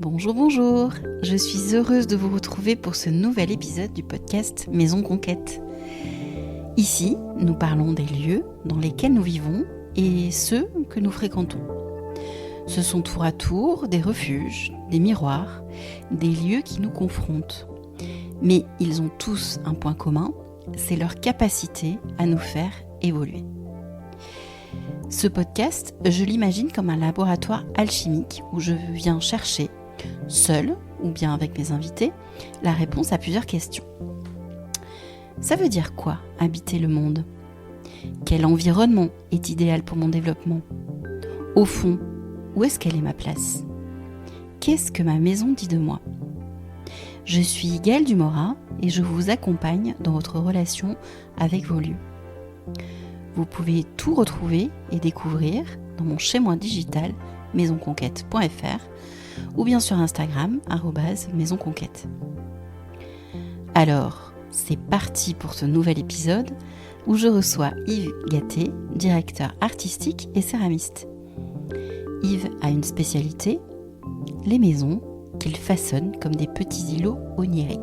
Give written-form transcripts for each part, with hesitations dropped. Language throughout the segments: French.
Bonjour, bonjour. Je suis heureuse de vous retrouver pour ce nouvel épisode du podcast Maison Conquête. Ici, nous parlons des lieux dans lesquels nous vivons et ceux que nous fréquentons. Ce sont tour à tour des refuges, des miroirs, des lieux qui nous confrontent. Mais ils ont tous un point commun, c'est leur capacité à nous faire évoluer. Ce podcast, je l'imagine comme un laboratoire alchimique où je viens chercher, seule ou bien avec mes invités, la réponse à plusieurs questions. Ça veut dire quoi, habiter le monde ? Quel environnement est idéal pour mon développement ? Au fond, où est-ce qu'elle est ma place ? Qu'est-ce que ma maison dit de moi ? Je suis Gaëlle Dumora et je vous accompagne dans votre relation avec vos lieux. Vous pouvez tout retrouver et découvrir dans mon chez-moi digital maisonconquête.fr ou bien sur Instagram @maisonconquête. Alors, c'est parti pour ce nouvel épisode où je reçois Yves Gatté, directeur artistique et céramiste. Yves a une spécialité, les maisons qu'il façonne comme des petits îlots oniriques.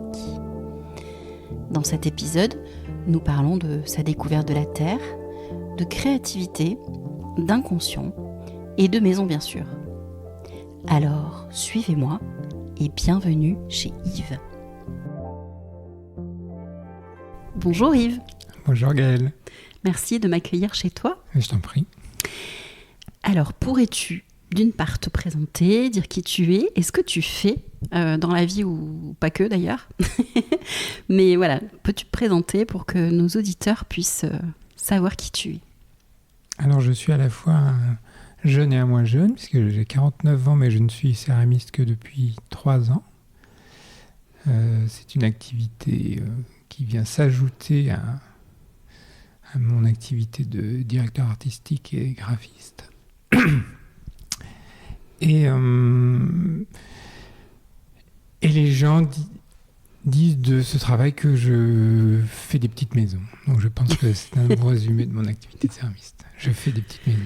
Dans cet épisode, nous parlons de sa découverte de la terre, de créativité, d'inconscient et de maison bien sûr. Alors, suivez-moi et bienvenue chez Yves. Bonjour Yves. Bonjour Gaëlle. Merci de m'accueillir chez toi. Je t'en prie. Alors, pourrais-tu d'une part te présenter, dire qui tu es et ce que tu fais dans la vie ou pas que d'ailleurs. Mais voilà, peux-tu te présenter pour que nos auditeurs puissent savoir qui tu es ? Alors je suis à la fois jeune et à moins jeune, puisque j'ai 49 ans, mais je ne suis céramiste que depuis 3 ans. C'est une activité qui vient s'ajouter à mon activité de directeur artistique et graphiste. Et les gens disent de ce travail que je fais des petites maisons. Donc je pense que c'est un bon résumé de mon activité de céramiste. Je fais des petites maisons.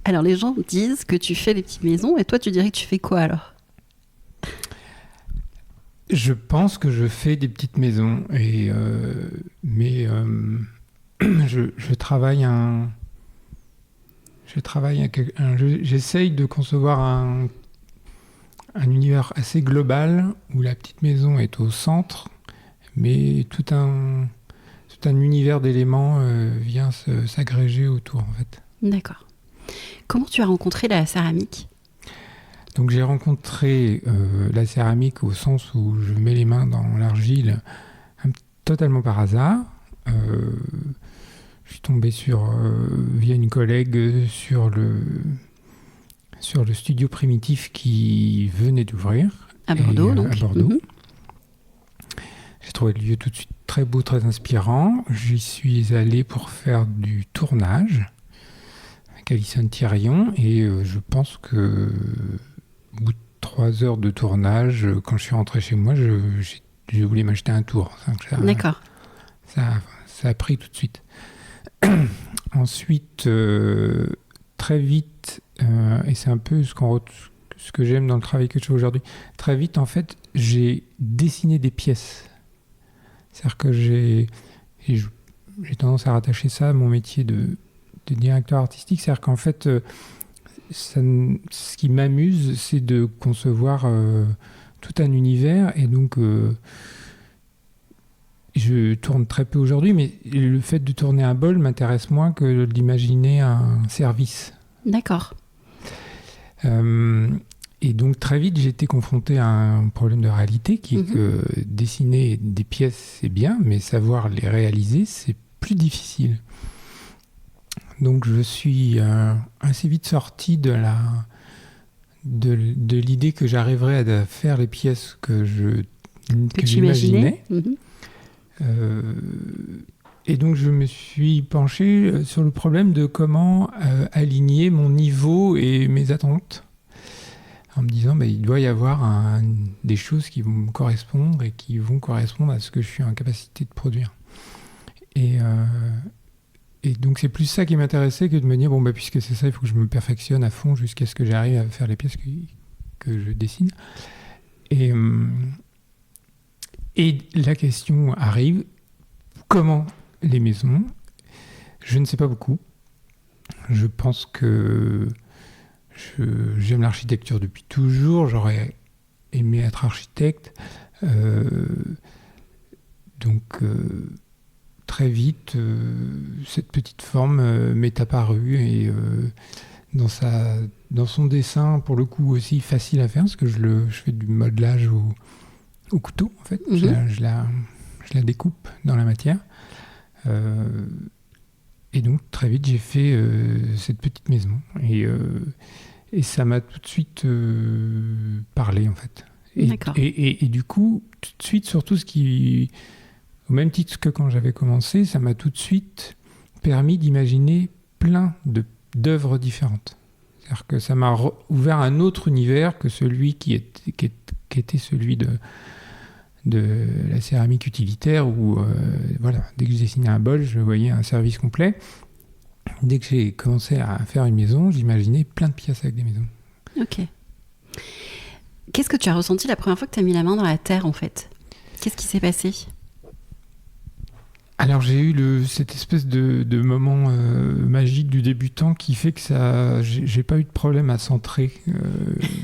Alors les gens disent que tu fais des petites maisons et toi tu dirais que tu fais quoi alors ? Je pense que je fais des petites maisons, j'essaye de concevoir un univers assez global où la petite maison est au centre, mais tout un univers d'éléments vient s'agréger autour en fait. D'accord. Comment tu as rencontré la céramique ? Donc j'ai rencontré la céramique au sens où je mets les mains dans l'argile totalement par hasard. Je suis tombé via une collègue sur le studio primitif qui venait d'ouvrir. À Bordeaux, donc. À Bordeaux. Mm-hmm. J'ai trouvé le lieu tout de suite très beau, très inspirant. J'y suis allé pour faire du tournage avec Alison Thirion et je pense que au bout de 3 heures de tournage, quand je suis rentré chez moi, je voulais m'acheter un tour. D'accord. Ça a pris tout de suite. Ensuite, très vite, et c'est un peu ce que j'aime dans le travail que je fais aujourd'hui, très vite, en fait, j'ai dessiné des pièces. C'est-à-dire que j'ai tendance à rattacher ça à mon métier de directeur artistique. C'est-à-dire qu'en fait, ce qui m'amuse, c'est de concevoir tout un univers. Et donc, je tourne très peu aujourd'hui, mais le fait de tourner un bol m'intéresse moins que d'imaginer un service. D'accord. Et donc très vite, j'ai été confronté à un problème de réalité qui est que dessiner des pièces, c'est bien, mais savoir les réaliser, c'est plus difficile. Donc je suis assez vite sorti de l'idée que j'arriverais à faire les pièces que j'imaginais. Et donc je me suis penché sur le problème de comment aligner mon niveau et mes attentes, en me disant il doit y avoir des choses qui vont me correspondre et qui vont correspondre à ce que je suis en capacité de produire. Et donc c'est plus ça qui m'intéressait que de me dire puisque c'est ça, il faut que je me perfectionne à fond jusqu'à ce que j'arrive à faire les pièces que je dessine. Et la question arrive, comment les maisons ? Je ne sais pas beaucoup. Je pense que j'aime l'architecture depuis toujours. J'aurais aimé être architecte. Donc, très vite, cette petite forme m'est apparue et dans son dessin, pour le coup aussi facile à faire, parce que je fais du modelage au couteau, en fait. Je la découpe dans la matière. Et donc, très vite, j'ai fait cette petite maison. Et ça m'a tout de suite parlé, en fait. Et du coup, tout de suite, surtout au même titre que quand j'avais commencé, ça m'a tout de suite permis d'imaginer plein d'œuvres différentes. C'est-à-dire que ça m'a ouvert un autre univers que celui qui était celui de la céramique utilitaire où, dès que je dessinais un bol, je voyais un service complet. Dès que j'ai commencé à faire une maison, j'imaginais plein de pièces avec des maisons. Ok. Qu'est-ce que tu as ressenti la première fois que tu as mis la main dans la terre, en fait ? Qu'est-ce qui s'est passé ? Alors j'ai eu cette espèce de moment magique du débutant qui fait que j'ai pas eu de problème à centrer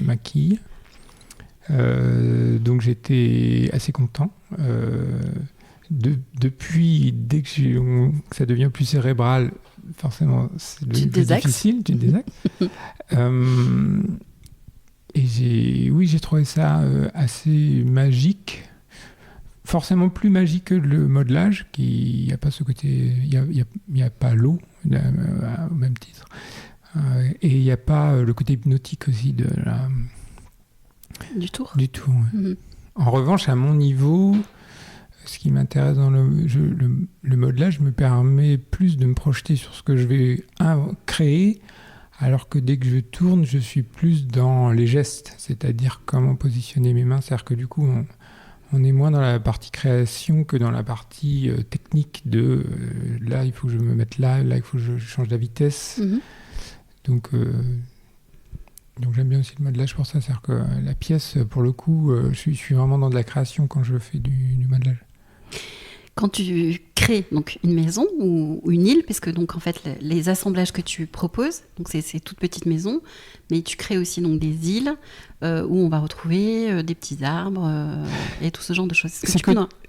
ma quille. Donc j'étais assez content. Depuis, dès que ça devient plus cérébral, forcément c'est plus difficile, tu te désactes. Et j'ai trouvé ça assez magique. Forcément plus magique que le modelage, qui n'a pas ce côté, il n'y a pas l'eau au même titre, et il n'y a pas le côté hypnotique aussi du tour. Ouais. Mm-hmm. En revanche, à mon niveau, ce qui m'intéresse dans le modelage me permet plus de me projeter sur ce que je vais créer, alors que dès que je tourne, je suis plus dans les gestes, c'est-à-dire comment positionner mes mains. C'est-à-dire que du coup, on est moins dans la partie création que dans la partie technique de là, il faut que je me mette là, il faut que je change la vitesse. Mm-hmm. Donc j'aime bien aussi le modelage pour ça. C'est-à-dire que la pièce, pour le coup, je suis vraiment dans de la création quand je fais du modelage. Quand tu crées donc une maison ou une île, parce que donc en fait les assemblages que tu proposes, donc c'est toutes petites maisons, mais tu crées aussi donc des îles où on va retrouver des petits arbres et tout ce genre de choses.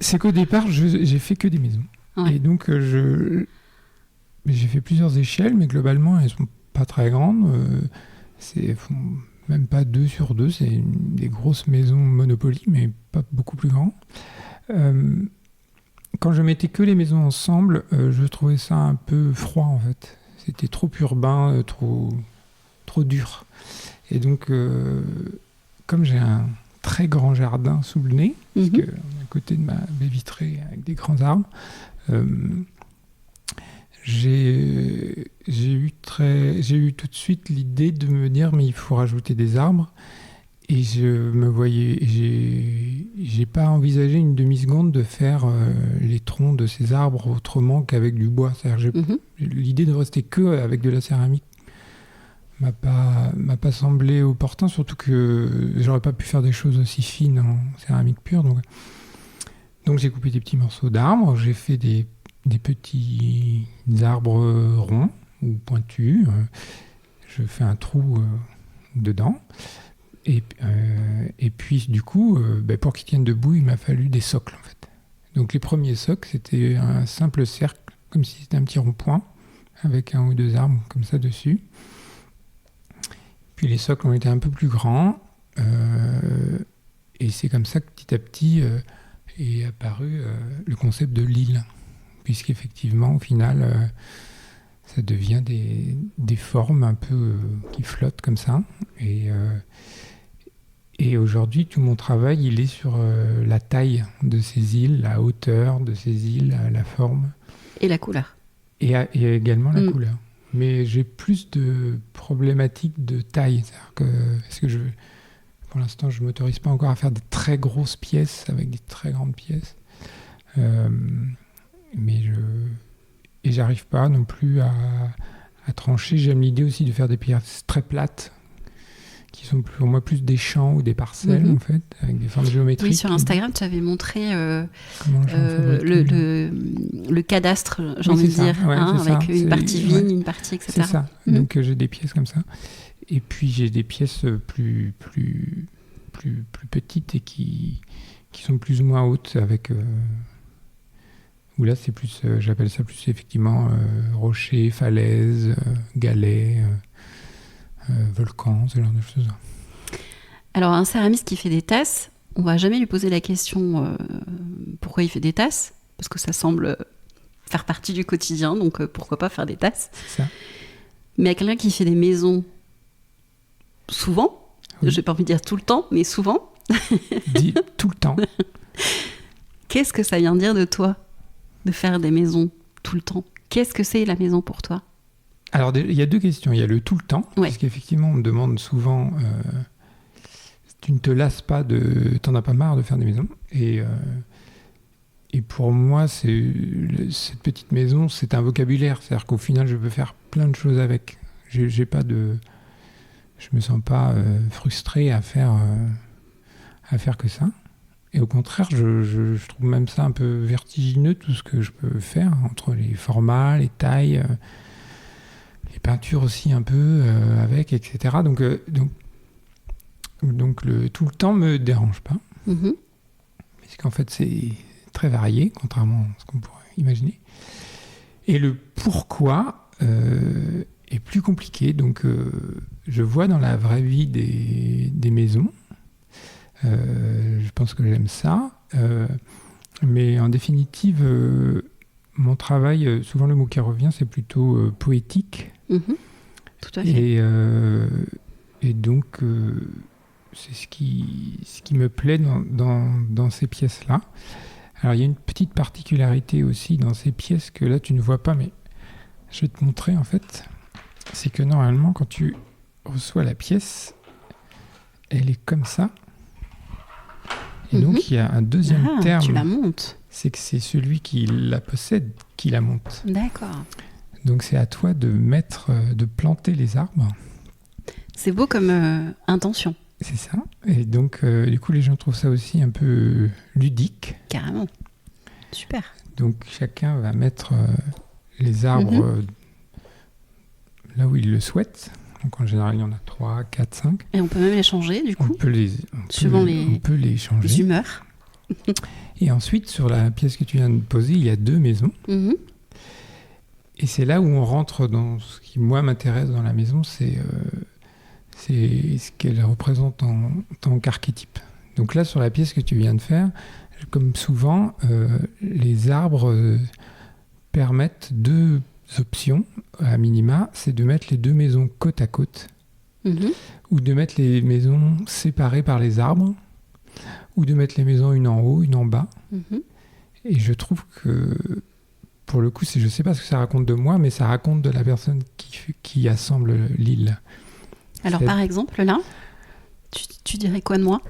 C'est qu'au départ j'ai fait que des maisons. Ouais. Et donc j'ai fait plusieurs échelles, mais globalement elles sont pas très grandes. Même pas 2 sur 2, c'est des grosses maisons Monopoly, mais pas beaucoup plus grandes. Quand je mettais que les maisons ensemble, je trouvais ça un peu froid en fait. C'était trop urbain, trop dur. Et donc, comme j'ai un très grand jardin sous le nez, parce que à côté de ma baie vitrée avec des grands arbres, j'ai eu tout de suite l'idée de me dire mais il faut rajouter des arbres. Et j'ai pas envisagé une demi-seconde de faire les troncs de ces arbres autrement qu'avec du bois. C'est-à-dire l'idée de rester que avec de la céramique m'a pas semblé opportun, surtout que j'aurais pas pu faire des choses aussi fines en céramique pure. Donc j'ai coupé des petits morceaux d'arbres, j'ai fait des petits arbres ronds ou pointus. Je fais un trou dedans. Et puis, du coup, pour qu'ils tiennent debout, il m'a fallu des socles, en fait. Donc, les premiers socles, c'était un simple cercle, comme si c'était un petit rond-point, avec 1 ou 2 arbres comme ça dessus. Puis, les socles ont été un peu plus grands. Et c'est comme ça que, petit à petit, est apparu le concept de l'île. Puisqu'effectivement, au final, ça devient des formes un peu qui flottent comme ça. Et aujourd'hui, tout mon travail, il est sur la taille de ces îles, la hauteur de ces îles, la forme. Et la couleur. Et également la couleur. Mais j'ai plus de problématiques de taille. C'est-à-dire que pour l'instant, je ne m'autorise pas encore à faire des très grosses pièces avec des très grandes pièces. Et j'arrive pas non plus à trancher. J'aime l'idée aussi de faire des pièces très plates qui sont pour moi plus des champs ou des parcelles, en fait, avec des formes géométriques. Oui, sur Instagram, tu avais montré le le cadastre, j'ai envie de dire, avec une partie vigne, une partie, etc. C'est ça. Donc j'ai des pièces comme ça. Et puis j'ai des pièces plus petites et qui sont plus ou moins hautes, avec... où là, c'est plus, j'appelle ça plus effectivement rocher, falaise, galets, volcan, ce genre de choses. Alors, un céramiste qui fait des tasses, on va jamais lui poser la question pourquoi il fait des tasses, parce que ça semble faire partie du quotidien, donc pourquoi pas faire des tasses. C'est ça. Mais à quelqu'un qui fait des maisons souvent, j'ai pas envie de dire tout le temps, mais souvent. Dit tout le temps. Qu'est-ce que ça vient dire de toi, de faire des maisons tout le temps? Qu'est-ce que c'est la maison pour toi? Alors, il y a deux questions. Il y a le tout le temps, parce qu'effectivement, on me demande souvent, tu ne te lasses pas t'en as pas marre de faire des maisons. Et pour moi, cette petite maison, c'est un vocabulaire. C'est-à-dire qu'au final, je peux faire plein de choses avec. Je me sens pas frustré à faire que ça. Et au contraire, je trouve même ça un peu vertigineux, tout ce que je peux faire, entre les formats, les tailles, les peintures aussi un peu avec, etc. Donc le tout le temps me dérange pas. Parce qu'en fait, c'est très varié, contrairement à ce qu'on pourrait imaginer. Et le pourquoi est plus compliqué. Donc je vois dans la vraie vie des maisons. Je pense que j'aime ça. Mais en définitive, mon travail, souvent le mot qui revient, c'est plutôt poétique. Tout à fait. Et donc, c'est ce qui me plaît dans ces pièces-là. Alors, il y a une petite particularité aussi dans ces pièces que là, tu ne vois pas, mais je vais te montrer, en fait. C'est que normalement, quand tu reçois la pièce, elle est comme ça. Et donc, il y a un deuxième terme. Tu la montes. C'est que c'est celui qui la possède qui la monte. D'accord. Donc, c'est à toi de planter les arbres. C'est beau comme intention. C'est ça. Et donc, du coup, les gens trouvent ça aussi un peu ludique. Carrément. Super. Donc, chacun va mettre les arbres là où il le souhaite. Donc, en général, il y en a 3, 4, 5. Et on peut même les changer, du coup, suivant les changer. Les humeurs. Et ensuite, sur la pièce que tu viens de poser, il y a 2 maisons. Et c'est là où on rentre dans ce qui, moi, m'intéresse dans la maison, c'est ce qu'elle représente en tant qu'archétype. Donc là, sur la pièce que tu viens de faire, comme souvent, les arbres permettent 2 options, à minima, c'est de mettre les 2 maisons côte à côte, ou de mettre les maisons séparées par les arbres, ou de mettre les maisons une en haut, une en bas. Et je trouve que, pour le coup, je ne sais pas ce que ça raconte de moi, mais ça raconte de la personne qui assemble l'île. Alors, par exemple, là, tu dirais quoi de moi?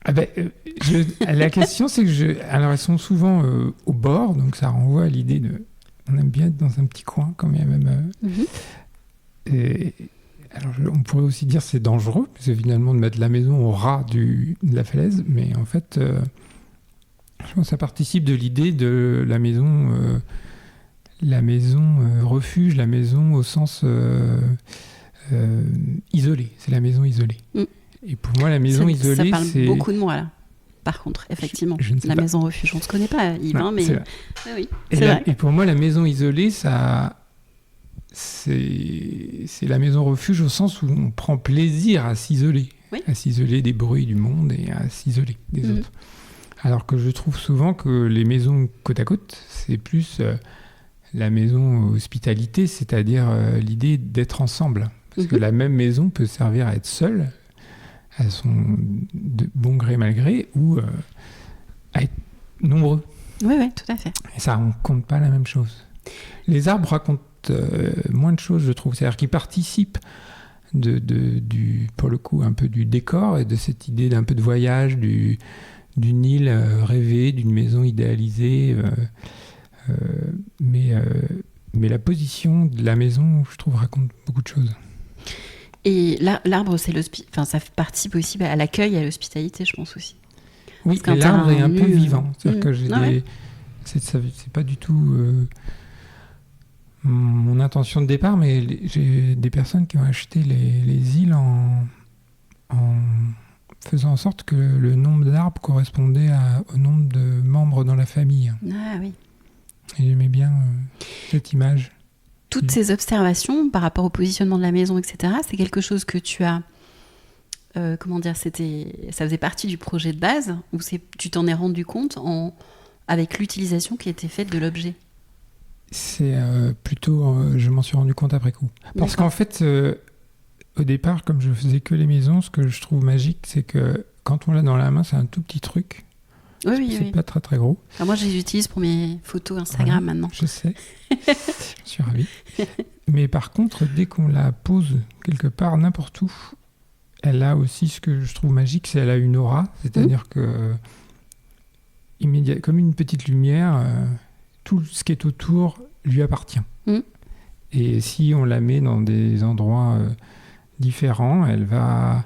La question, c'est que alors, elles sont souvent au bord, donc ça renvoie à l'idée on aime bien être dans un petit coin, quand même. Alors, on pourrait aussi dire que c'est dangereux, parce que finalement, de mettre la maison au ras de la falaise, mais en fait, je pense que ça participe de l'idée de la maison refuge, la maison au sens isolée. C'est la maison isolée. Et pour moi, la maison isolée, ça parle beaucoup de moi, là. Par contre, effectivement, la maison refuge, on ne se connaît pas, Yves, mais oui, c'est vrai. Et pour moi, la maison isolée, c'est la maison refuge au sens où on prend plaisir à s'isoler, à s'isoler des bruits du monde et à s'isoler des autres. Alors que je trouve souvent que les maisons côte à côte, c'est plus la maison hospitalité, c'est-à-dire l'idée d'être ensemble. Parce que la même maison peut servir à être seule, à son bon gré mal gré, ou à être nombreux. Oui, tout à fait. Et ça ne raconte pas la même chose. Les arbres racontent moins de choses, je trouve. C'est-à-dire qu'ils participent pour le coup, un peu du décor et de cette idée d'un peu de voyage, d'une île rêvée, d'une maison idéalisée. Mais la position de la maison, je trouve, raconte beaucoup de choses. Et l'arbre, ça participe aussi à l'accueil et à l'hospitalité, je pense aussi. Oui, et l'arbre est un peu vivant. C'est-à-dire que j'ai ouais. c'est pas du tout mon intention de départ, mais j'ai des personnes qui ont acheté les îles en faisant en sorte que le nombre d'arbres correspondait au nombre de membres dans la famille. Ah oui. Et j'aimais bien cette image. Toutes ces observations par rapport au positionnement de la maison, etc., c'est quelque chose que tu as... ça faisait partie du projet de base, ou tu t'en es rendu compte avec l'utilisation qui était faite de l'objet? C'est plutôt... je m'en suis rendu compte après coup. Parce qu'en fait, au départ, comme je faisais que les maisons, ce que je trouve magique, c'est que quand on l'a dans la main, c'est un tout petit truc. Oui. Pas très très gros. Alors moi, je les utilise pour mes photos Instagram maintenant. Je sais. Je suis ravi. Mais par contre, dès qu'on la pose quelque part, n'importe où, elle a aussi ce que je trouve magique, c'est qu'elle a une aura. C'est-à-dire que, comme une petite lumière, tout ce qui est autour lui appartient. Et si on la met dans des endroits différents, elle va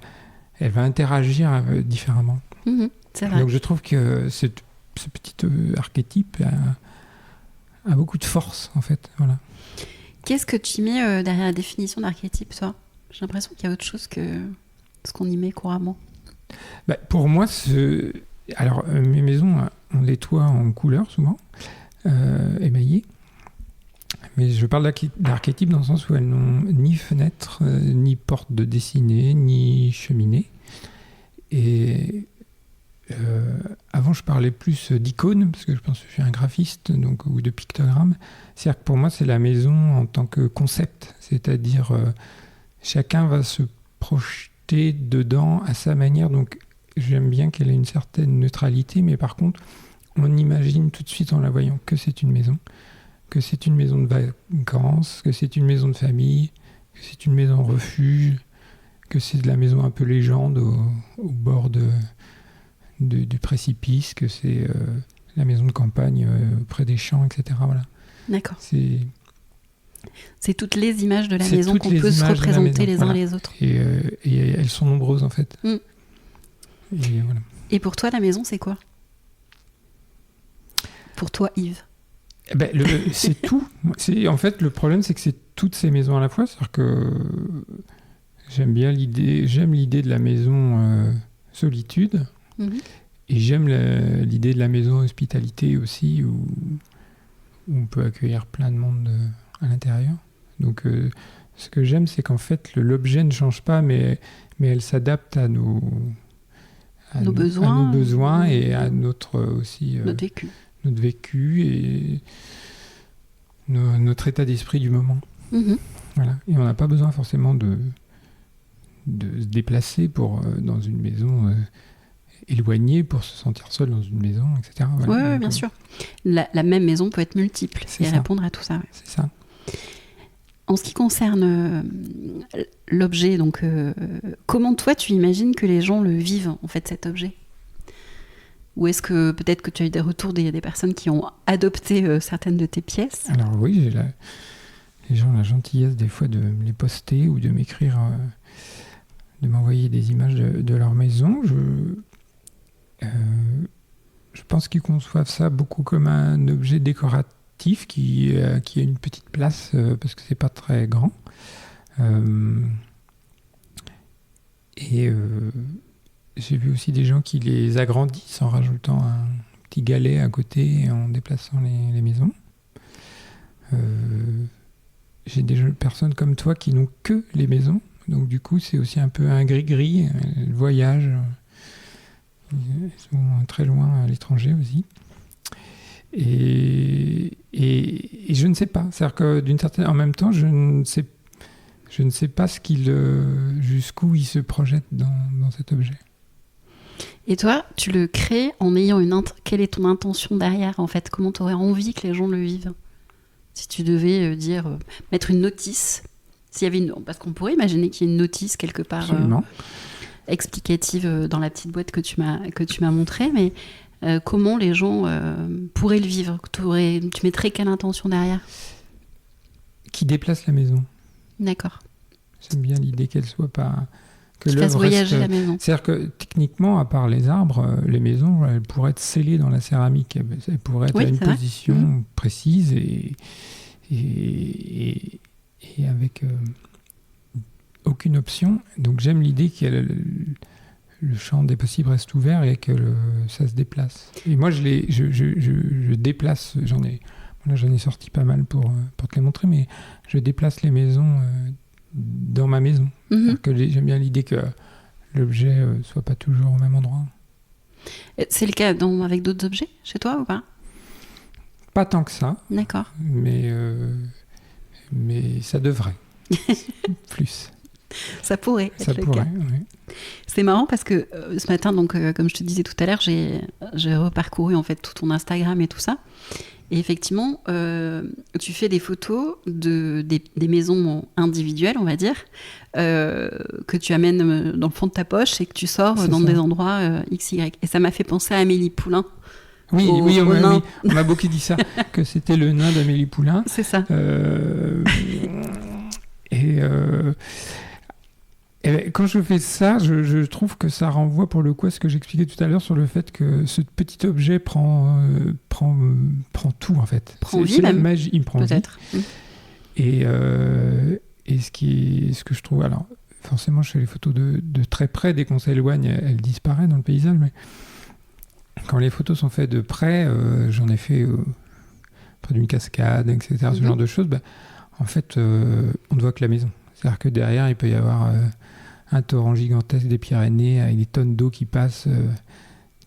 interagir différemment. C'est vrai. Donc je trouve que ce petit archétype a beaucoup de force, en fait. Voilà. Qu'est-ce que tu mets derrière la définition d'archétype, toi? J'ai l'impression qu'il y a autre chose que ce qu'on y met couramment. Pour moi, alors mes maisons ont des toits en couleur, souvent, émaillés. Mais je parle d'archétype dans le sens où elles n'ont ni fenêtre, ni porte de dessinée, ni cheminée. Et avant, je parlais plus d'icônes, parce que je pense que je suis un graphiste, ou de pictogrammes. C'est-à-dire que pour moi, c'est la maison en tant que concept. C'est-à-dire, chacun va se projeter dedans à sa manière. Donc, j'aime bien qu'elle ait une certaine neutralité, mais par contre, on imagine tout de suite en la voyant que c'est une maison. Que c'est une maison de vacances, que c'est une maison de famille, que c'est une maison refuge, que c'est de la maison un peu légende au bord du précipice, que c'est la maison de campagne près des champs, etc. Voilà. D'accord. C'est toutes les images de la maison qu'on peut se représenter les uns les autres. Et elles sont nombreuses, en fait. Et, voilà. Et pour toi, la maison, c'est quoi? Pour toi, Yves? C'est tout. En fait, le problème, c'est que c'est toutes ces maisons à la fois. C'est-à-dire que j'aime l'idée de la maison solitude. Et j'aime l'idée de la maison hospitalité aussi, où on peut accueillir plein de monde à l'intérieur. Donc, ce que j'aime, c'est qu'en fait, l'objet ne change pas, mais elle s'adapte à nos besoins et à notre vécu et notre état d'esprit du moment. Voilà. Et on n'a pas besoin forcément de se déplacer dans une maison éloignée pour se sentir seul dans une maison, etc. Voilà. Oui, bien sûr. La même maison peut être multiple répondre à tout ça. Ouais. C'est ça. En ce qui concerne l'objet, donc, comment toi tu imagines que les gens le vivent, en fait, cet objet? Ou est-ce que peut-être que tu as eu des retours des personnes qui ont adopté certaines de tes pièces? Alors oui, les gens ont la gentillesse des fois de me les poster ou de m'écrire, de m'envoyer des images de leur maison. Je pense qu'ils conçoivent ça beaucoup comme un objet décoratif qui a une petite place parce que c'est pas très grand. J'ai vu aussi des gens qui les agrandissent en rajoutant un petit galet à côté et en déplaçant les maisons. J'ai des personnes comme toi qui n'ont que les maisons. Donc du coup, c'est aussi un peu un gris-gris, le voyage. Ils sont très loin à l'étranger aussi. Et je ne sais pas. C'est-à-dire que en même temps, je ne sais pas jusqu'où ils se projettent dans cet objet. Et toi, tu le crées en ayant quelle est ton intention derrière, en fait? Comment tu aurais envie que les gens le vivent? Si tu devais mettre une notice, s'il y avait parce qu'on pourrait imaginer qu'il y ait une notice quelque part explicative dans la petite boîte que tu m'as montrée, mais comment les gens pourraient le vivre? Tu mettrais quelle intention derrière? Qui déplace la maison. D'accord. J'aime bien l'idée qu'elle soit pas... que Qui fasse l'œuvre voyager reste... la maison. C'est-à-dire que techniquement, à part les arbres, les maisons, elles pourraient être scellées dans la céramique. Elles pourraient être Oui, à une c'est vrai. position précise et avec aucune option. Donc j'aime l'idée que le champ des possibles reste ouvert et que ça se déplace. Et moi, je déplace, j'en ai sorti pas mal pour te les montrer, mais je déplace les maisons dans ma maison. C'est-à-dire que j'aime bien l'idée que l'objet soit pas toujours au même endroit. C'est le cas avec d'autres objets chez toi ou pas? Pas tant que ça, D'accord. mais ça devrait. Plus. Ça pourrait être Ça le pourrait, cas. oui. C'est marrant parce que ce matin, donc, comme je te disais tout à l'heure, j'ai reparcouru en fait tout ton Instagram et tout ça. Et effectivement, tu fais des photos des maisons individuelles, on va dire, que tu amènes dans le fond de ta poche et que tu sors dans des endroits XY. Et ça m'a fait penser à Amélie Poulain. Oui, on m'a beaucoup dit ça, que c'était le nain d'Amélie Poulain. C'est ça. Et quand je fais ça, je trouve que ça renvoie pour le coup à ce que j'expliquais tout à l'heure sur le fait que ce petit objet prend tout en fait. Prend vie c'est la même, magie, il prend peut-être. vie. Et ce que je trouve, alors forcément je fais les photos de très près, dès qu'on s'éloigne, elles disparaissent dans le paysage, mais quand les photos sont faites de près, j'en ai fait près d'une cascade, etc., ce genre de choses, en fait on ne voit que la maison. C'est-à-dire que derrière, il peut y avoir un torrent gigantesque des Pyrénées avec des tonnes d'eau qui passent.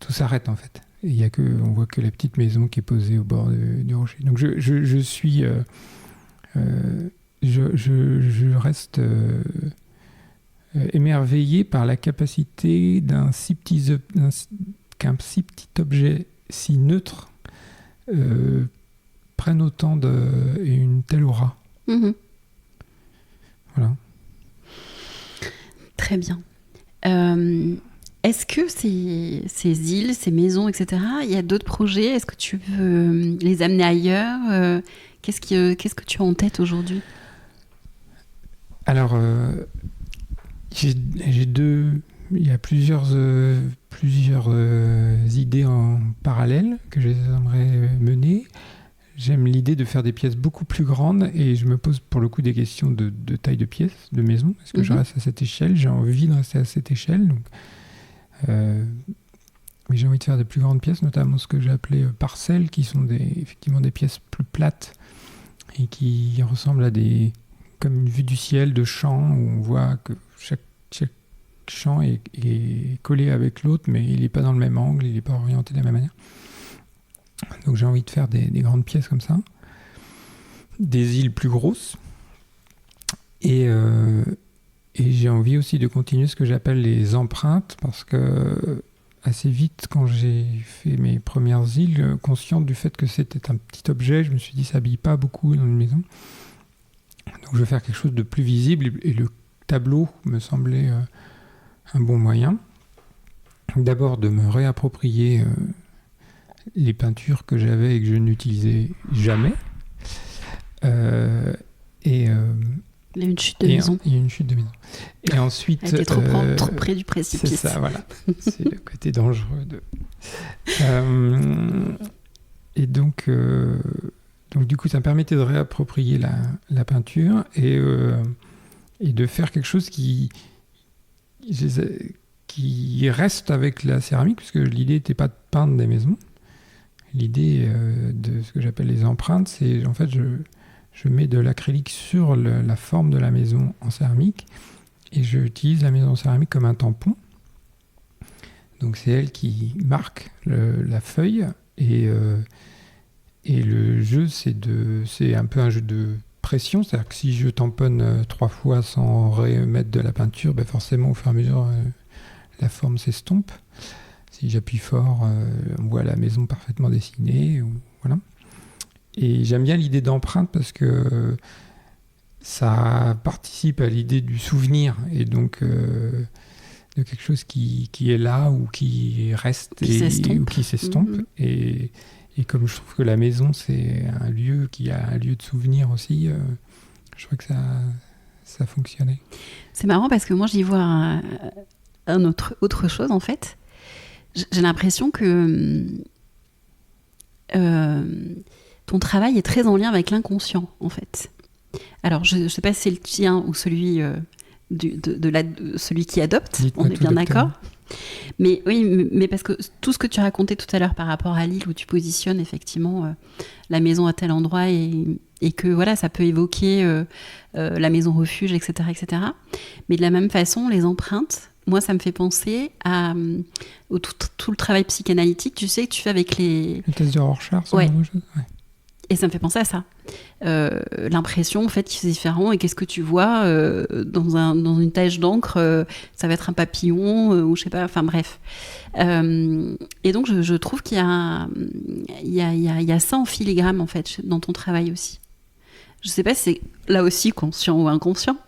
Tout s'arrête en fait. Et on voit que la petite maison qui est posée au bord du rocher. Donc je suis... je reste émerveillé par la capacité qu'un si petit objet si neutre prenne autant et une telle aura. Voilà. Très bien. Est-ce que ces îles, ces maisons, etc., il y a d'autres projets? Est-ce que tu veux les amener ailleurs? Qu'est-ce que tu as en tête aujourd'hui? Alors, il y a plusieurs idées en parallèle que j'aimerais mener. J'aime l'idée de faire des pièces beaucoup plus grandes et je me pose pour le coup des questions de taille de pièces, de maison. Est-ce que je reste à cette échelle? J'ai envie de rester à cette échelle. Donc, mais j'ai envie de faire des plus grandes pièces, notamment ce que j'ai appelé parcelles, qui sont effectivement des pièces plus plates et qui ressemblent à comme une vue du ciel de champ où on voit que chaque champ est collé avec l'autre, mais il n'est pas dans le même angle, il n'est pas orienté de la même manière. Donc j'ai envie de faire des grandes pièces comme ça, des îles plus grosses, et j'ai envie aussi de continuer ce que j'appelle les empreintes, parce que assez vite, quand j'ai fait mes premières îles, consciente du fait que c'était un petit objet, je me suis dit ça s'habille pas beaucoup dans une maison, donc je vais faire quelque chose de plus visible, et le tableau me semblait un bon moyen. D'abord de me réapproprier les peintures que j'avais et que je n'utilisais jamais. Il y a une chute de maison. Il y a une chute de maison. Et ensuite... Elle était trop près du précipice. C'est ça, voilà. C'est le côté dangereux et donc du coup, ça me permettait de réapproprier la peinture et de faire quelque chose qui reste avec la céramique, puisque l'idée n'était pas de peindre des maisons. L'idée de ce que j'appelle les empreintes, c'est en fait je mets de l'acrylique sur la forme de la maison en céramique et j'utilise la maison en céramique comme un tampon. Donc c'est elle qui marque la feuille et le jeu c'est un peu un jeu de pression, c'est-à-dire que si je tamponne 3 fois sans remettre de la peinture, forcément au fur et à mesure la forme s'estompe. Si j'appuie fort, on voit la maison parfaitement dessinée. Voilà. Et j'aime bien l'idée d'empreinte parce que ça participe à l'idée du souvenir et donc de quelque chose qui est là ou qui reste ou qui s'estompe. Et comme je trouve que la maison, c'est un lieu qui a un lieu de souvenir aussi, je trouve que ça fonctionnait. C'est marrant parce que moi, j'y vois autre chose, en fait. J'ai l'impression que ton travail est très en lien avec l'inconscient, en fait. Alors, je ne sais pas si c'est le tien ou celui, celui qui adopte, Dites-moi, on est bien docteur. d'accord. Mais oui, mais parce que tout ce que tu racontais tout à l'heure par rapport à l'île où tu positionnes effectivement la maison à tel endroit et que voilà, ça peut évoquer la maison refuge, etc., etc. Mais de la même façon, les empreintes, moi, ça me fait penser à tout le travail psychanalytique, tu sais, que tu fais avec les... Le test de Rorschach, Ouais. genre de choses. Ouais. Et ça me fait penser à ça. L'impression, en fait, qui c'est différent. Et qu'est-ce que tu vois dans une tache d'encre ça va être un papillon ou je sais pas. Enfin, bref. Et donc, je trouve qu'il y a ça en filigrane, en fait, dans ton travail aussi. Je sais pas si c'est là aussi conscient ou inconscient.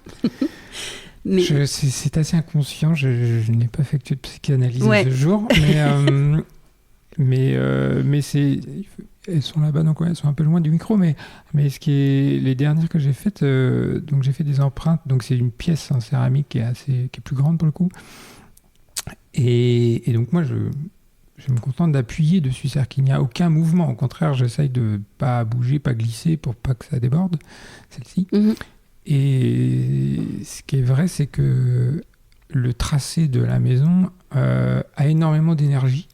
Mais... C'est assez inconscient. Je n'ai pas effectué de psychanalyse Ouais. à ce jour. Mais c'est... Elles sont là-bas, donc ouais, elles sont un peu loin du micro, mais les dernières que j'ai faites, donc j'ai fait des empreintes, donc c'est une pièce en céramique qui est plus grande pour le coup, et donc moi je me contente d'appuyer dessus, c'est-à-dire qu'il n'y a aucun mouvement, au contraire j'essaye de pas bouger, pas glisser pour pas que ça déborde, celle-ci. Mm-hmm. Et ce qui est vrai, c'est que le tracé de la maison a énormément d'énergie,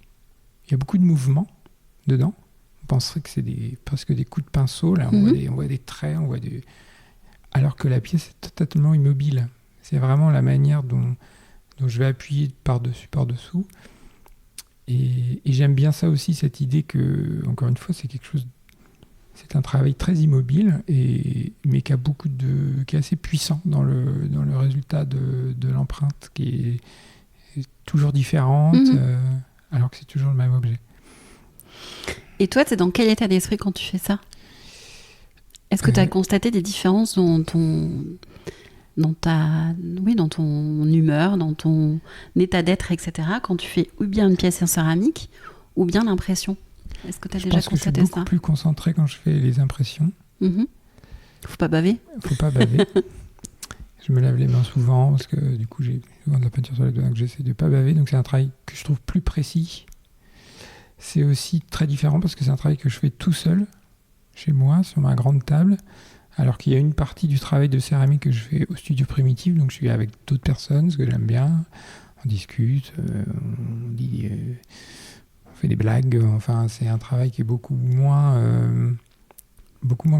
il y a beaucoup de mouvement dedans. On penserait que c'est presque des coups de pinceau. Là, on voit des traits, alors que la pièce est totalement immobile. C'est vraiment la manière dont je vais appuyer par-dessous. Et j'aime bien ça aussi, cette idée que, encore une fois, c'est un travail très immobile, mais qui est assez puissant dans le résultat de l'empreinte, qui est toujours différente, alors que c'est toujours le même objet. Et toi, tu es dans quel état d'esprit quand tu fais ça ? Est-ce que tu as constaté des différences dans ton humeur, dans ton état d'être, etc., quand tu fais ou bien une pièce en céramique, ou bien l'impression ? Est-ce que tu as déjà constaté ça ? Je pense que je suis beaucoup plus concentré quand je fais les impressions. Faut pas baver. Faut pas baver. Je me lave les mains souvent, parce que du coup, j'ai souvent de la peinture sur les doigts, donc j'essaie de pas baver. Donc c'est un travail que je trouve plus précis. C'est aussi très différent parce que c'est un travail que je fais tout seul, chez moi, sur ma grande table, alors qu'il y a une partie du travail de céramique que je fais au studio primitif, donc je suis avec d'autres personnes, ce que j'aime bien, on discute, on fait des blagues, enfin c'est un travail qui est beaucoup moins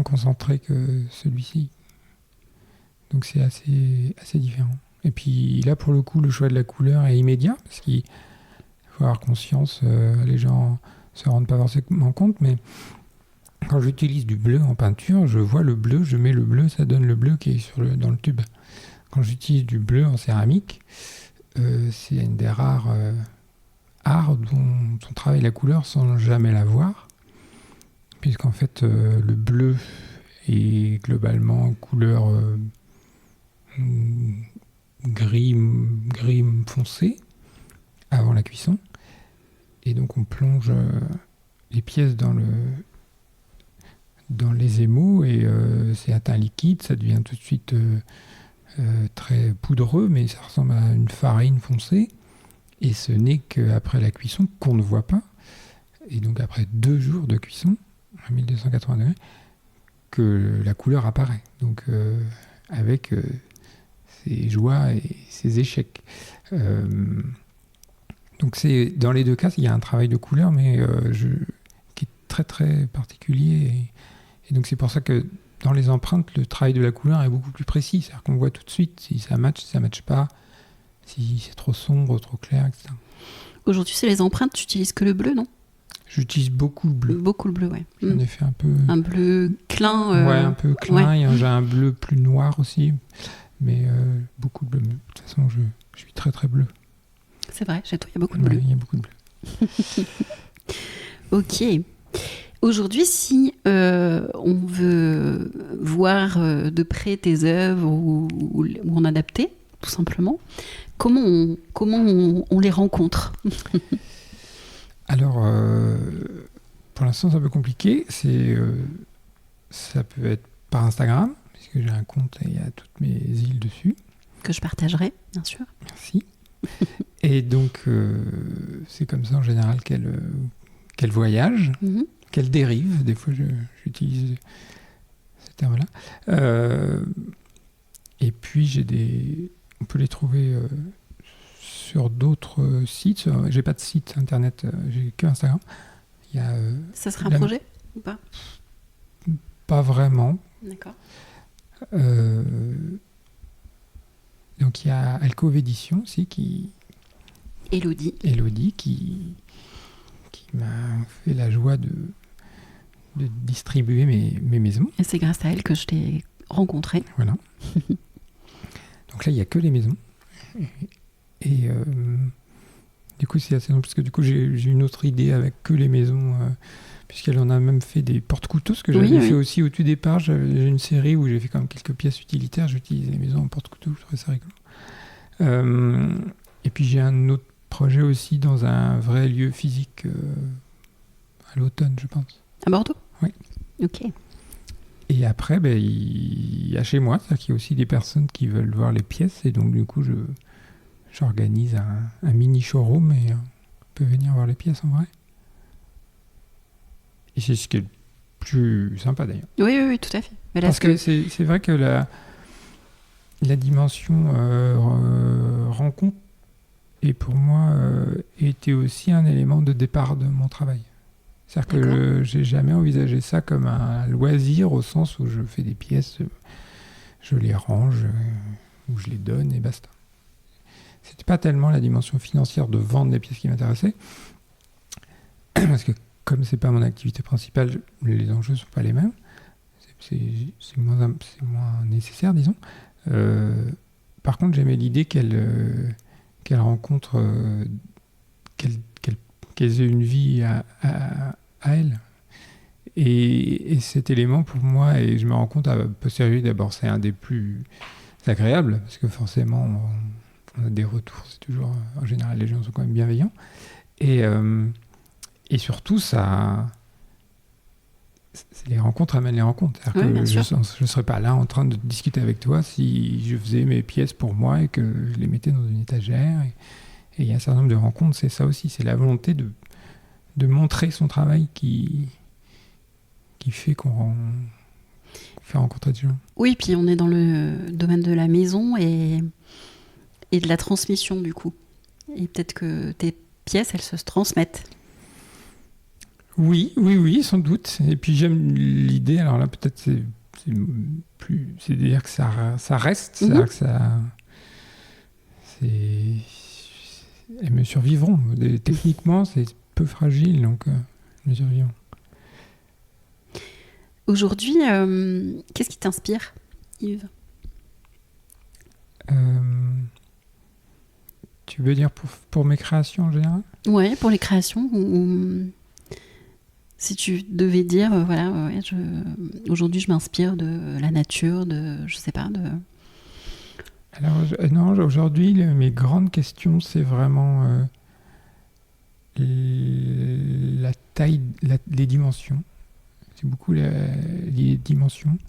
concentré que celui-ci. Donc c'est assez différent. Et puis là, pour le coup, le choix de la couleur est immédiat, parce qu'il faut avoir conscience, les gens se rendent pas forcément compte, mais quand j'utilise du bleu en peinture, je vois le bleu, je mets le bleu, ça donne le bleu qui est dans le tube. Quand j'utilise du bleu en céramique, c'est une des rares arts dont on travaille la couleur sans jamais la voir, puisqu'en fait le bleu est globalement couleur gris foncé avant la cuisson, et donc on plonge les pièces dans les émaux, et c'est un liquide, ça devient tout de suite très poudreux, mais ça ressemble à une farine foncée, et ce n'est qu'après la cuisson qu'on ne voit pas, et donc après 2 jours de cuisson à 1280 degrés que la couleur apparaît, donc avec ses joies et ses échecs. Donc c'est, dans les 2 cas, il y a un travail de couleur, mais qui est très très particulier, et donc c'est pour ça que dans les empreintes, le travail de la couleur est beaucoup plus précis, c'est-à-dire qu'on voit tout de suite si ça match, si ça match pas, si c'est trop sombre, trop clair, etc. Aujourd'hui, c'est les empreintes, tu utilises que le bleu, non ? J'utilise beaucoup le bleu. Beaucoup le bleu, ouais. J'en ai fait un peu... Un bleu clin. Ouais, un peu clin, ouais. J'ai un bleu plus noir aussi, mais beaucoup de bleu. De toute façon, je suis très très bleu. C'est vrai, chez toi, il y a beaucoup de bleu. Il y a beaucoup de bleu. Ok. Aujourd'hui, si on veut voir de près tes œuvres ou en adapter, tout simplement, comment on les rencontre ? Alors, pour l'instant, c'est un peu compliqué. Ça peut être par Instagram, puisque j'ai un compte et il y a toutes mes îles dessus. Que je partagerai, bien sûr. Merci. Et donc, c'est comme ça en général qu'elle voyage, qu'elle dérive. Des fois, j'utilise ce terme-là. Et puis, on peut les trouver sur d'autres sites. J'ai pas de site internet, j'ai que Instagram. Ça sera un projet ou pas? Pas vraiment. D'accord. Donc il y a Alcove Édition aussi Élodie qui m'a fait la joie de distribuer mes maisons. Et c'est grâce à elle que je t'ai rencontré. Voilà. Donc là il n'y a que les maisons. Et du coup c'est assez long parce que du coup j'ai une autre idée avec que les maisons, puisqu'elle en a même fait des porte-couteaux, ce que j'avais fait aussi au tout départ. J'ai une série où j'ai fait quand même quelques pièces utilitaires, j'utilisais les maisons en porte-couteaux, je trouvais ça rigolo. Et puis j'ai un autre projet aussi dans un vrai lieu physique à l'automne, je pense. À Bordeaux? Oui. Ok. Et après, il y a chez moi, c'est-à-dire qu'il y a aussi des personnes qui veulent voir les pièces, et donc du coup j'organise un mini showroom et on peut venir voir les pièces en vrai. Et c'est ce qui est le plus sympa d'ailleurs. Oui, tout à fait. Mais là, parce que c'est vrai que la dimension rencontre et pour moi était aussi un élément de départ de mon travail. C'est-à-dire que j'ai jamais envisagé ça comme un loisir au sens où je fais des pièces, je les range ou je les donne et basta. C'était pas tellement la dimension financière de vendre des pièces qui m'intéressait, parce que comme c'est pas mon activité principale, les enjeux sont pas les mêmes. C'est moins nécessaire, disons. Par contre, j'aimais l'idée qu'elle rencontre, qu'elles aient une vie à elle. Et cet élément, pour moi, et je me rends compte à posteriori, d'abord, c'est un des plus agréables, parce que forcément, on a des retours. C'est toujours, en général, les gens sont quand même bienveillants. Et surtout, les rencontres amènent les rencontres. C'est-à-dire que je ne serais pas là en train de discuter avec toi si je faisais mes pièces pour moi et que je les mettais dans une étagère. Et il y a un certain nombre de rencontres, c'est ça aussi. C'est la volonté de montrer son travail qui fait qu'on fait rencontrer des gens. Oui, puis on est dans le domaine de la maison et de la transmission, du coup. Et peut-être que tes pièces, elles se transmettent. Oui, sans doute. Et puis j'aime l'idée, alors là peut-être c'est-à-dire que ça reste, c'est-à-dire que elles me survivront. Techniquement, c'est peu fragile, donc elles me survivront. Aujourd'hui, qu'est-ce qui t'inspire, Yves ? Tu veux dire pour mes créations en général ? Ouais, pour les créations si tu devais dire, aujourd'hui je m'inspire de la nature, je sais pas, de... Alors, non, aujourd'hui, mes grandes questions, c'est vraiment la taille, les dimensions. C'est beaucoup les dimensions.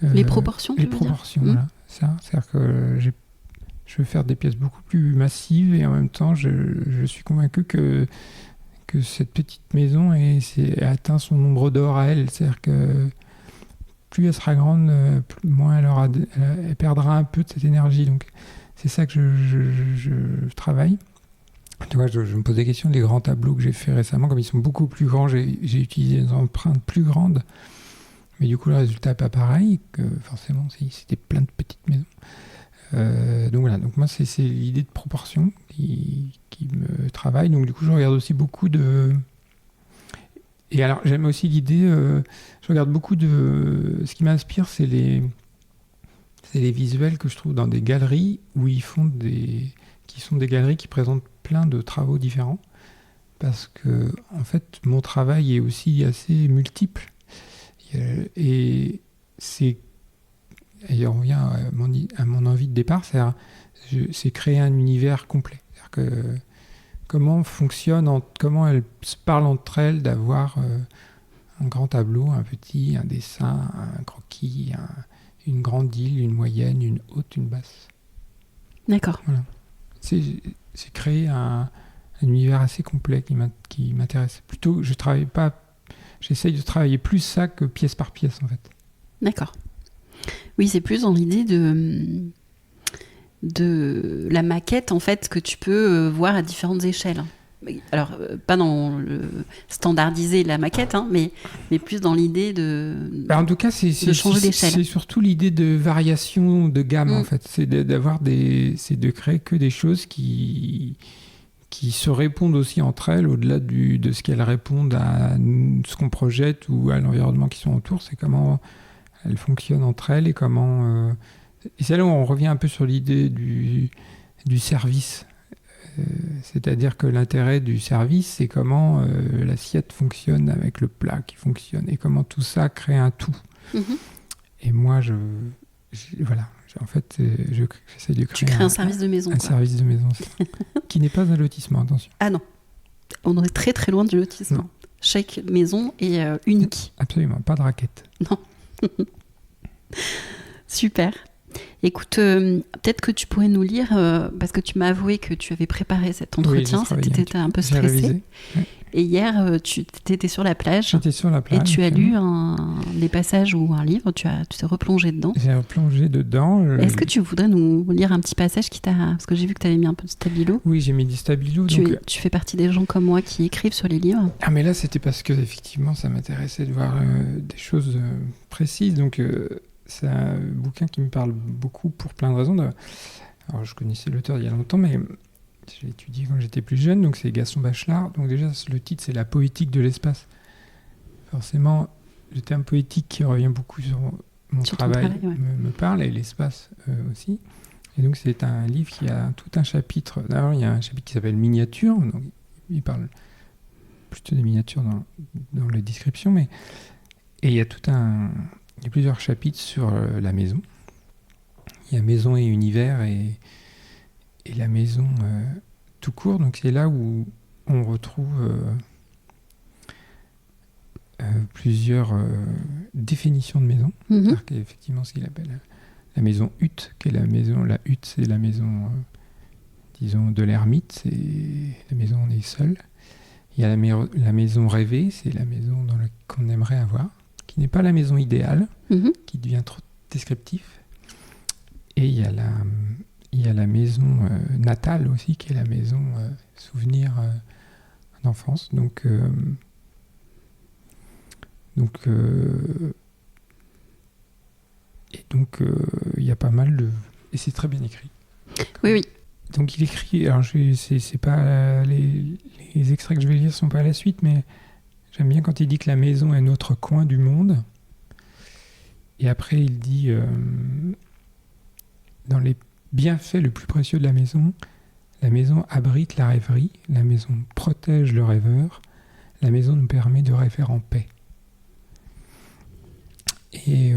Les proportions, les proportions, voilà. Ça, c'est-à-dire que je veux faire des pièces beaucoup plus massives et en même temps, je suis convaincu que cette petite maison atteint son nombre d'or à elle. C'est-à-dire que plus elle sera grande, moins elle perdra un peu de cette énergie. Donc, c'est ça que je travaille. Tu vois, je me pose des questions. Les grands tableaux que j'ai fait récemment, comme ils sont beaucoup plus grands, j'ai utilisé des empreintes plus grandes. Mais du coup, le résultat n'est pas pareil que forcément si c'était plein de petites maisons. Donc voilà, donc moi c'est l'idée de proportion qui me travaille. Donc du coup je regarde aussi beaucoup de... Et alors j'aime aussi l'idée, je regarde beaucoup de... Ce qui m'inspire, c'est les visuels que je trouve dans des galeries où qui sont des galeries qui présentent plein de travaux différents. Parce que en fait mon travail est aussi assez multiple. Et on revient à mon envie de départ, c'est créer un univers complet. C'est-à-dire que comment elles se parlent entre elles, d'avoir un grand tableau, un petit, un dessin, un croquis, une grande île, une moyenne, une haute, une basse. D'accord. Voilà. C'est créer un univers assez complet qui m'intéresse. Plutôt, j'essaye de travailler plus ça que pièce par pièce, en fait. D'accord. Oui, c'est plus dans l'idée de la maquette, en fait, que tu peux voir à différentes échelles. Alors, pas dans le standardiser la maquette, hein, mais plus dans l'idée de en tout cas, c'est changer d'échelle. C'est surtout l'idée de variation de gamme, en fait. C'est de créer que des choses qui se répondent aussi entre elles, au-delà de ce qu'elles répondent à ce qu'on projette ou à l'environnement qui sont autour. C'est comment elles fonctionnent entre elles et comment... Et c'est là où on revient un peu sur l'idée du service. C'est-à-dire que l'intérêt du service, c'est comment l'assiette fonctionne avec le plat qui fonctionne et comment tout ça crée un tout. Et moi, voilà. En fait, j'essaie de créer... Tu crées un service de maison. Un service de maison, qui n'est pas un lotissement, attention. Ah non, on est très très loin du lotissement. Non. Chaque maison est unique. Absolument, pas de raquette. Non. Super. Écoute, peut-être que tu pourrais nous lire, parce que tu m'as avoué que tu avais préparé cet entretien, tu étais un peu stressé. Et hier, tu étais sur la plage. J'étais sur la plage. Et tu as lu des passages ou un livre, tu t'es replongé dedans. J'ai replongé dedans. Est-ce que tu voudrais nous lire un petit passage qui t'a... Parce que j'ai vu que tu avais mis un peu de stabilo. Oui, j'ai mis du stabilo. Tu fais partie des gens comme moi qui écrivent sur les livres. Ah, mais là, c'était parce que effectivement, ça m'intéressait de voir des choses précises. Donc, c'est un bouquin qui me parle beaucoup pour plein de raisons. Alors, je connaissais l'auteur il y a longtemps, mais... Je l'ai étudié quand j'étais plus jeune, donc c'est Gaston Bachelard. Donc déjà, le titre, c'est La poétique de l'espace. Forcément, le terme poétique qui revient beaucoup sur mon travail me parle, et l'espace aussi. Et donc c'est un livre qui a tout un chapitre. D'abord, il y a un chapitre qui s'appelle Miniatures. Donc, il parle plutôt des miniatures dans les descriptions. Et il y a il y a plusieurs chapitres sur la maison. Il y a maison et univers et la maison tout court. Donc c'est là où on retrouve plusieurs définitions de maison. C'est-à-dire qu'effectivement, ce qu'il appelle la maison hutte, la hutte, c'est la maison, disons, de l'ermite, c'est la maison où on est seul. Il y a la maison rêvée, c'est la maison qu'on aimerait avoir, qui n'est pas la maison idéale, qui devient trop descriptif. Et il y a la maison natale aussi, qui est la maison souvenir d'enfance. Donc, il y a pas mal de... Et c'est très bien écrit. Oui. Donc il écrit... Alors, c'est pas... Les extraits que je vais lire sont pas à la suite, mais j'aime bien quand il dit que la maison est notre coin du monde. Et après, il dit... dans les bienfaits le plus précieux de la maison abrite la rêverie, la maison protège le rêveur, la maison nous permet de rêver en paix. Et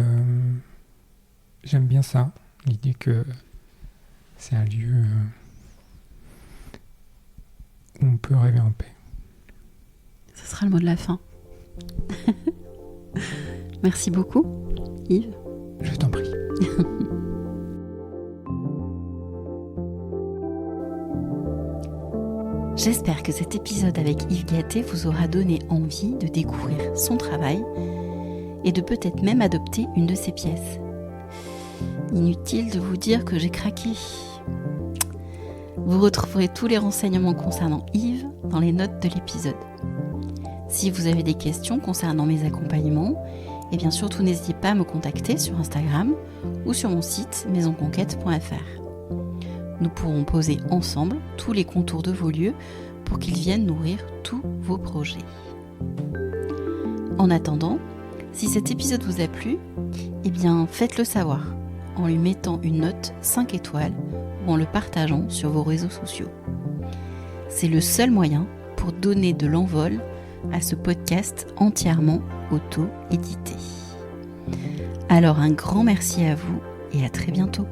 j'aime bien ça, l'idée que c'est un lieu où on peut rêver en paix. Ce sera le mot de la fin. Merci beaucoup, Yves. Je t'en prie. J'espère que cet épisode avec Yves Gatté vous aura donné envie de découvrir son travail et de peut-être même adopter une de ses pièces. Inutile de vous dire que j'ai craqué. Vous retrouverez tous les renseignements concernant Yves dans les notes de l'épisode. Si vous avez des questions concernant mes accompagnements, et bien surtout n'hésitez pas à me contacter sur Instagram ou sur mon site maisonconquête.fr. Nous pourrons poser ensemble tous les contours de vos lieux pour qu'ils viennent nourrir tous vos projets. En attendant, si cet épisode vous a plu, eh bien faites-le savoir en lui mettant une note 5 étoiles ou en le partageant sur vos réseaux sociaux. C'est le seul moyen pour donner de l'envol à ce podcast entièrement auto-édité. Alors un grand merci à vous et à très bientôt.